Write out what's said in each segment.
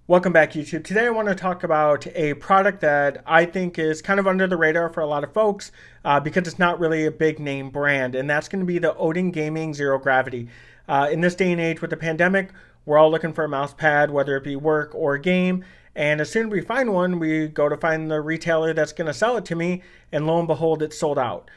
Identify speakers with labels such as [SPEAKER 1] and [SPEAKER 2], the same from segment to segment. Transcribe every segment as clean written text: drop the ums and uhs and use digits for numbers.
[SPEAKER 1] Welcome back, YouTube. Today I want to talk about a product that I think is kind of under the radar for a lot of folks because it's not really a big name brand, and that's going to be the Odin Gaming ZeroGravity. In this day and age with the pandemic, we're all looking for a mouse pad, whether it be work or game, and as soon as we find one, we go to find the retailer that's going to sell it to me, and lo and behold, it's sold out.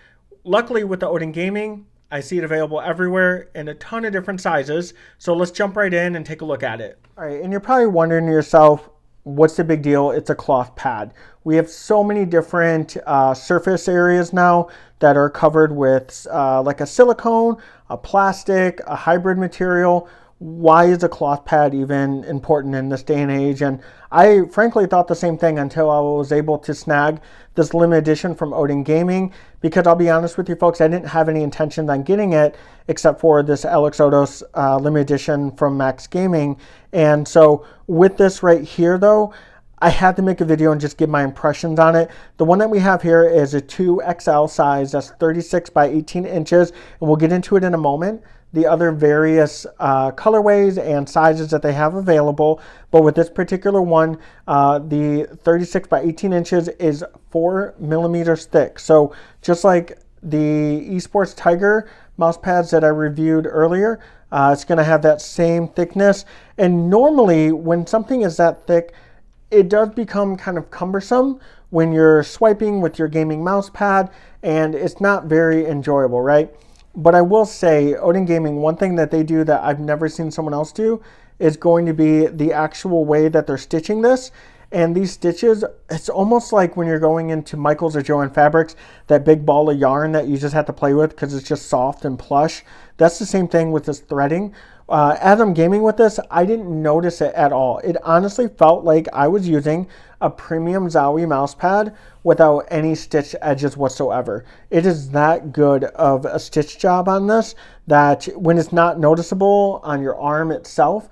[SPEAKER 1] Luckily with the Odin Gaming, I see it available everywhere in a ton of different sizes. So let's jump right in and take a look at it. All right, and you're probably wondering to yourself, what's the big deal? It's a cloth pad. We have so many different surface areas now that are covered with like a silicone, a plastic, a hybrid material. Why is a cloth pad even important in this day and age? And I frankly thought the same thing until I was able to snag this limited edition from Odin Gaming, because I'll be honest with you folks, I didn't have any intentions on getting it except for this Alex Odos limited edition from Max Gaming. And so with this right here though, I had to make a video and just give my impressions on it. The one that we have here is a 2XL size, that's 36 by 18 inches, and we'll get into it in a moment, the other various colorways and sizes that they have available. But with this particular one, the 36 by 18 inches is 4 millimeters thick. So just like the Esports Tiger mouse pads that I reviewed earlier, it's gonna have that same thickness. And normally when something is that thick, it does become kind of cumbersome when you're swiping with your gaming mouse pad, and it's not very enjoyable, right? But I will say, Odin Gaming, one thing that they do that I've never seen someone else do is going to be the actual way that they're stitching this. And these stitches, it's almost like when you're going into Michaels or Joann Fabrics, that big ball of yarn that you just have to play with because it's just soft and plush. That's the same thing with this threading. As I'm gaming with this, I didn't notice it at all. It honestly felt like I was using a premium Zowie mouse pad without any stitch edges whatsoever. It is that good of a stitch job on this that when it's not noticeable on your arm itself,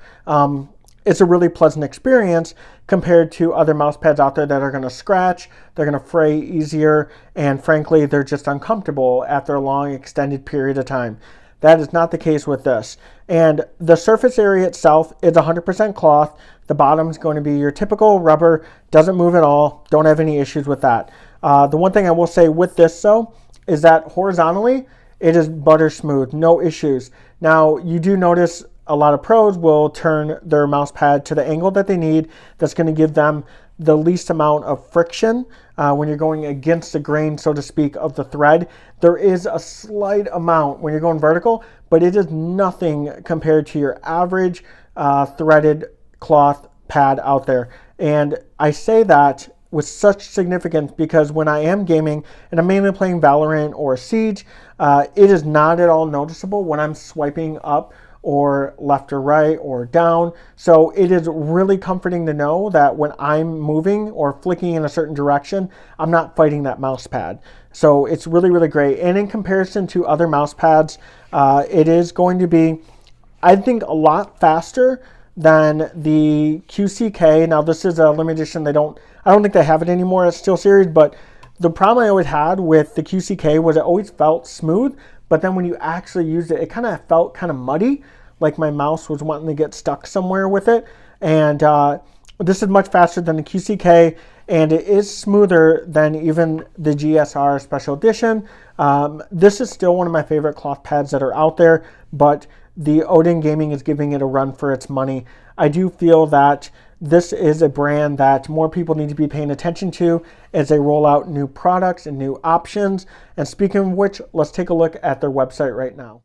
[SPEAKER 1] it's a really pleasant experience compared to other mouse pads out there that are going to scratch, they're going to fray easier, and frankly, they're just uncomfortable after a long extended period of time. That is not the case with this. And the surface area itself is 100% cloth. The bottom is going to be your typical rubber, doesn't move at all, don't have any issues with that. The one thing I will say with this though, is that horizontally, it is butter smooth, no issues. Now, you do notice a lot of pros will turn their mouse pad to the angle that they need. That's going to give them the least amount of friction when you're going against the grain, so to speak, of the thread. There is a slight amount when you're going vertical, but it is nothing compared to your average threaded cloth pad out there. And I say that with such significance because when I am gaming and I'm mainly playing Valorant or Siege, it is not at all noticeable when I'm swiping up or left or right or down. So it is really comforting to know that when I'm moving or flicking in a certain direction, I'm not fighting that mouse pad. So it's really, really great. And in comparison to other mouse pads, it is going to be, I think, a lot faster than the QCK. Now this is a limited edition. I don't think they have it anymore at Steel Series, but the problem I always had with the QCK was it always felt smooth, but then when you actually used it, it kind of felt kind of muddy, like my mouse was wanting to get stuck somewhere with it. And this is much faster than the QCK, and it is smoother than even the GSR Special Edition. This is still one of my favorite cloth pads that are out there, but the Odin Gaming is giving it a run for its money. I do feel that this is a brand that more people need to be paying attention to as they roll out new products and new options. And speaking of which, let's take a look at their website right now.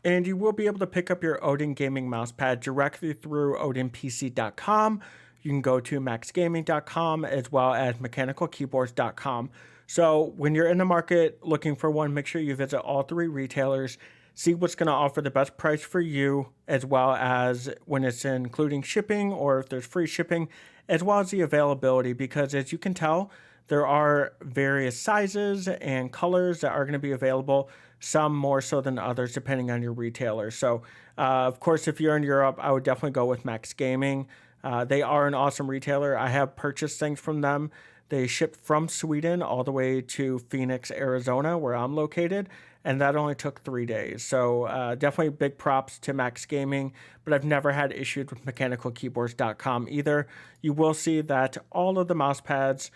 [SPEAKER 1] And you will be able to pick up your Odin Gaming mousepad directly through odinpc.com. You can go to maxgaming.com as well as mechanicalkeyboards.com. So when you're in the market looking for one, make sure you visit all three retailers. See what's going to offer the best price for you, as well as when it's including shipping or if there's free shipping, as well as the availability, because as you can tell, there are various sizes and colors that are going to be available, some more so than others depending on your retailer. So, of course, if you're in Europe, I would definitely go with Max Gaming. They are an awesome retailer. I have purchased things from them. They ship from Sweden all the way to Phoenix, Arizona, where I'm located, and that only took 3 days. So definitely big props to Max Gaming, but I've never had issues with mechanicalkeyboards.com either. You will see that all of the mouse pads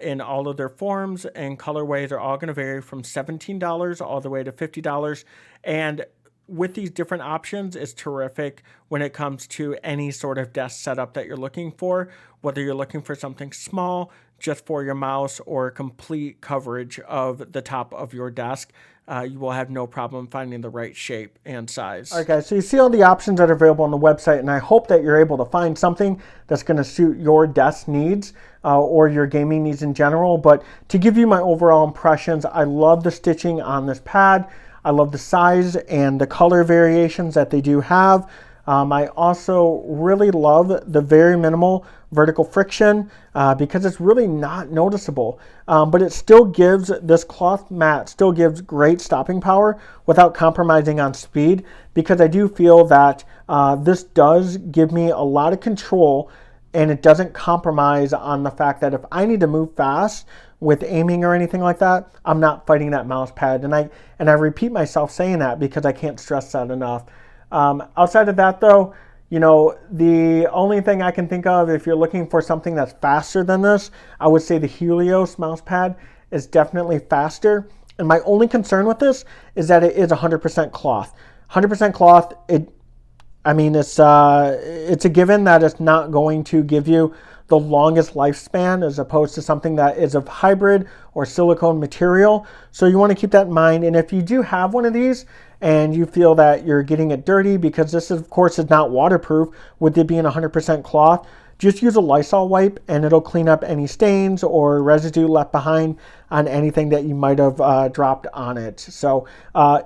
[SPEAKER 1] in all of their forms and colorways are all going to vary from $17 all the way to $50. And with these different options, it's terrific when it comes to any sort of desk setup that you're looking for, whether you're looking for something small just for your mouse or complete coverage of the top of your desk. You will have no problem finding the right shape and size. All right, guys, so you see all the options that are available on the website, and I hope that you're able to find something that's going to suit your desk needs or your gaming needs in general. But to give you my overall impressions, I love the stitching on this pad. I love the size and the color variations that they do have. I also really love the very minimal vertical friction because it's really not noticeable. But it still gives, this cloth mat still gives great stopping power without compromising on speed, because I do feel that this does give me a lot of control, and it doesn't compromise on the fact that if I need to move fast with aiming or anything like that, I'm not fighting that mouse pad. And I repeat myself saying that because I can't stress that enough. Outside of that though, you know, the only thing I can think of if you're looking for something that's faster than this, I would say the Helios mouse pad is definitely faster. And my only concern with this is that it is 100% cloth. 100% cloth, it's a given that it's not going to give you the longest lifespan as opposed to something that is of hybrid or silicone material. So you want to keep that in mind. And if you do have one of these and you feel that you're getting it dirty, because this is, of course, is not waterproof with it being 100% cloth, just use a Lysol wipe and it'll clean up any stains or residue left behind on anything that you might have dropped on it. So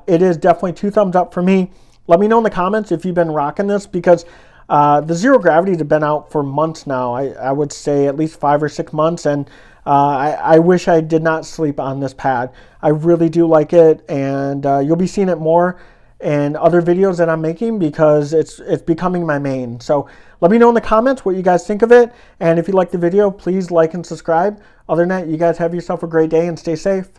[SPEAKER 1] it is definitely 2 thumbs up for me. Let me know in the comments if you've been rocking this, because the ZeroGravities have been out for months now. I would say at least 5 or 6 months, and I wish I did not sleep on this pad. I really do like it, and you'll be seeing it more in other videos that I'm making because it's becoming my main. So let me know in the comments what you guys think of it, and if you like the video, please like and subscribe. Other than that, you guys have yourself a great day and stay safe.